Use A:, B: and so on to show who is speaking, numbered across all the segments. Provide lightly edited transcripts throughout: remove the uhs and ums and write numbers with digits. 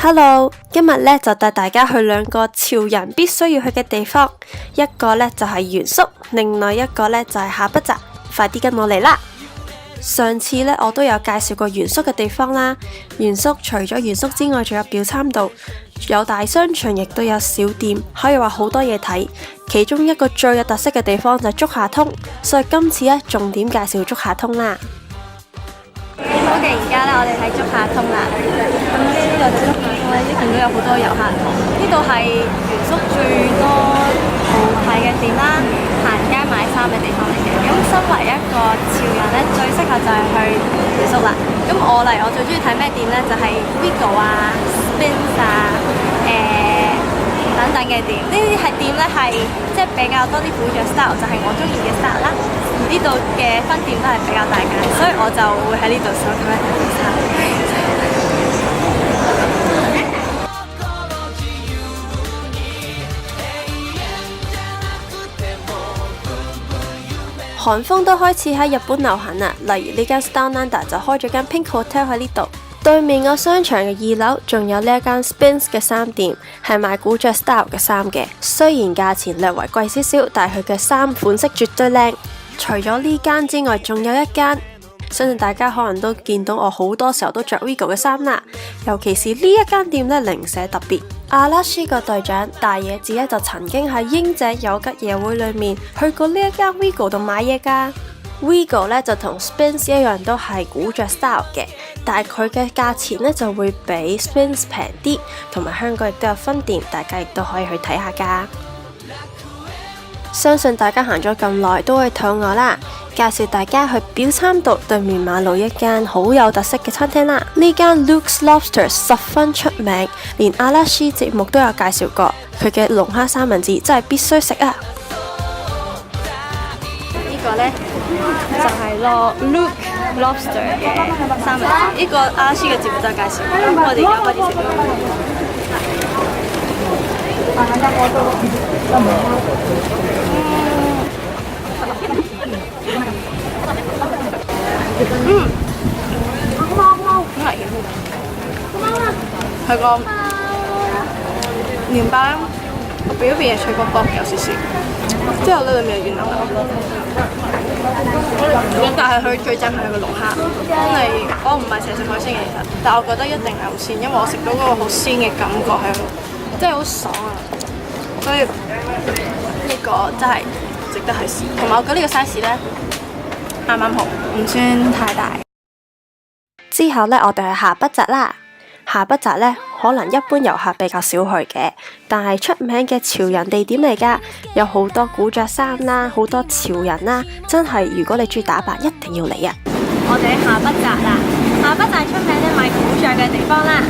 A: Hello， 今日咧就帶大家去兩個潮人必須要去嘅地方，一個咧就係原宿，另外一個咧就係下北澤。快啲跟我嚟啦！上次咧我都有介紹過原宿嘅地方啦。原宿除咗原宿之外，仲有表參道，有大商場，亦都有小店，可以話好多嘢睇。其中一個最有特色嘅地方就係竹下通，所以今次咧重點介紹竹下通啦。
B: 好嘅，而家咧我哋喺竹下通啦。咁呢個竹下通咧，見到有好多遊客。呢度係原宿最多好睇嘅店啦，行街買衫嘅地方嚟嘅。咁身為一個潮人咧，最適合就係去原宿啦。咁我最中意睇咩店咧？就係 Wigo 啊、Sphinx 啊、等等嘅店。呢啲係店咧係即係比較多啲古着 style， 就係我中意嘅 style 啦。呢度嘅分店都係比較大間，所以我就會喺呢度搜購一啲衫。
A: 韓風都開始喺日本流行啦，例如呢間 Styleanda 就開咗間 Pink Hotel 喺呢度。對面個商場嘅2樓仲有呢一間 Sphinx 嘅衫店，係賣古着 style 嘅衫嘅。雖然價錢略為貴少少，但係佢嘅衫款式絕對靚。除咗呢間之外，仲有一間，相信大家可能都見到我好多時候都着 Wigo 嘅衫啦。尤其是呢一間店呢，零舍特別。阿拉斯個隊長大野智呢，就曾經喺英姐有吉夜會裏面去過呢一間 Wigo 度買嘢㗎。Wigo 呢就同 Sphinx 一樣都係古着 style 嘅，但係佢嘅價錢呢就會比 Sphinx 平啲，同埋香港亦都有分店，大家亦都可以去睇下㗎。相信大家行咗咁耐都會肚餓啦，介紹大家去表參道對面馬路一間好有特色嘅餐廳啦。呢間 Luke's Lobster 十分出名，連阿拉斯節目都有介紹過，佢嘅龍蝦三文治真係必須食啊！
B: 呢個呢，就係 Luke Lobster 嘅三文治，呢個阿拉斯嘅節目都有介紹，咁我哋而家開始食啦。佢個麵包咧，表面係脆卜卜有少少，之後咧裏面係軟腍腍。但係佢最正係佢個龍蝦，真係我唔係成日食海鮮嘅其實，但我覺得一定係好鮮，因為我食到嗰個好鮮嘅感覺係，真係好爽啊！所以呢個真係值得去試，同埋我覺得呢個 size 咧啱啱好，唔算太大。
A: 之後呢，我哋去下北澤啦。下北澤呢，可能一般遊客比較少去嘅，但係出名嘅潮人地點嚟㗎，有好多古着衫啦，好多潮人啦，真係如果你中意打扮，一定要嚟啊！
B: 我哋喺下北澤啦，下北澤出名咧買古着嘅地方啦，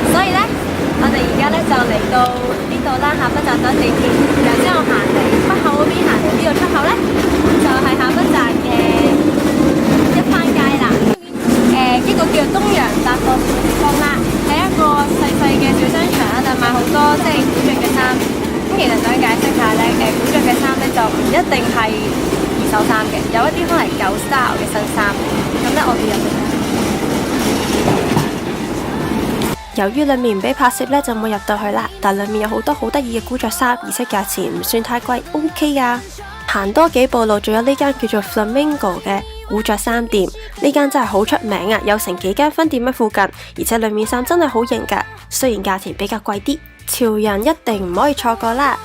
B: 所以呢，我哋而家呢就嚟到呢度啦，下北澤等地鐵，然之後行嚟北口嗰邊，行嚟呢個出口呢，就係下北澤嘅一番街啦。呢個叫東洋百貨嘅地方啦，係一個細細嘅小商場啦，就買好多即係古着嘅衫。咁其實想解釋下呢，古着嘅衫呢就唔一定係二手衫嘅，有一啲可能係舊 style 嘅新衫。咁呢，我哋入去。
A: 由於裡面唔俾拍攝呢，就冇入到去啦。但裡面有好多好得意嘅古着衫，而且價錢唔算太貴 ，OK 㗎。行多幾步路，仲有呢間叫做 Flamingo 嘅古着衫店，呢間真係好出名啊！有成幾間分店喺附近，而且裡面衫真係好型㗎。雖然價錢比較貴啲，潮人一定唔可以錯過啦。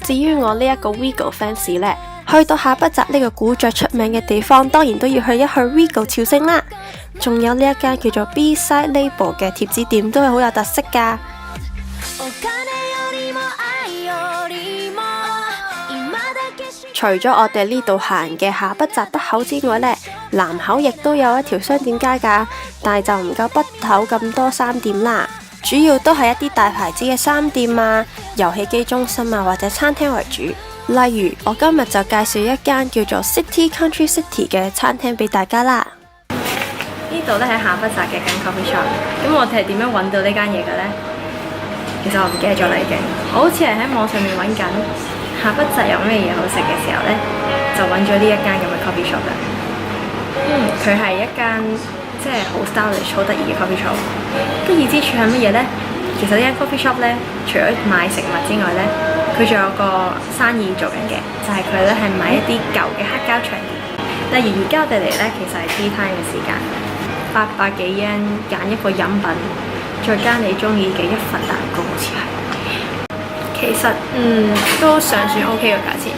A: 至於我呢一個 Wigo fans 呢，去到下北澤呢個古着出名嘅地方，當然都要去一去 Wigo 朝聖啦。仲有呢一間叫做 B-Side Label 嘅貼紙店，都係好有特色㗎。除咗我哋呢度行嘅下北澤北口之外呢，南口亦都有一條商店街㗎，但係就唔夠北口咁多衫店啦。主要都係一啲大牌子嘅衫店啊、遊戲機中心啊或者餐廳為主。例如我今日就介紹一間叫做 City Country City 嘅餐廳俾大家啦。
B: 呢度咧喺下北澤嘅間 coffee shop， 咁我哋係點樣揾到呢間嘢嘅呢？其實我唔記得咗啦已經，我好似係喺網上面揾緊下北澤有咩嘢好食嘅時候呢，就揾咗呢一間咁嘅 coffee shop 啦。佢係一間
A: 即係好 stylish、好得意嘅 coffee shop。得意之處係乜嘢呢？其實呢間 coffee shop 咧，除咗賣食物之外咧，佢仲有個生意做緊嘅，就係佢咧係賣一啲舊嘅黑膠唱片。例如而家我哋嚟咧，其實係 tea time 嘅時間，800幾yen揀一個飲品，再加你中意嘅一份蛋糕，好似係。其實都尚算 OK 嘅價錢，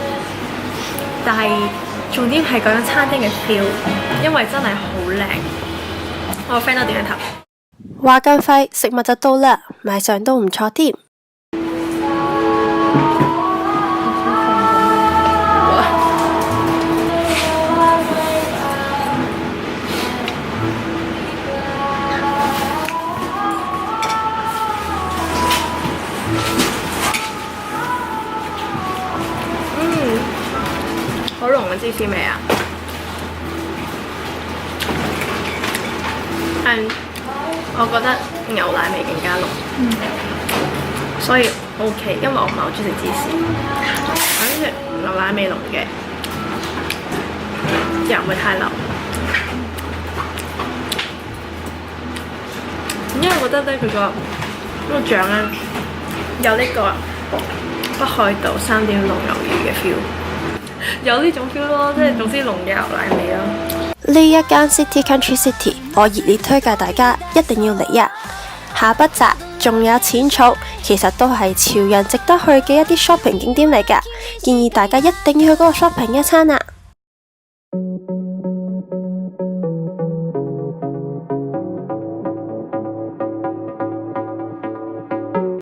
A: 但係重點係嗰間餐廳嘅 feel， 因為真係好靚。我個 friend 都點樣頭。話咁快，食物就到啦，賣相都唔錯添。好濃嘅芝士味啊！我覺得牛奶味更加濃，所以 OK，因為我唔係好中意食芝士，我中意食牛奶味濃嘅，又唔會太流。因為我覺得咧，佢個醬咧有呢個北海道3.6魷魚嘅 feel， 有呢種 feel 咯，即係總之濃嘅牛奶味咯。呢一間 City Country City， 我熱烈推介大家一定要嚟啊！下北澤仲有淺草，其實都係潮人值得去嘅一啲 shopping 景點嚟㗎，建議大家一定要去嗰個 shopping 一餐啊！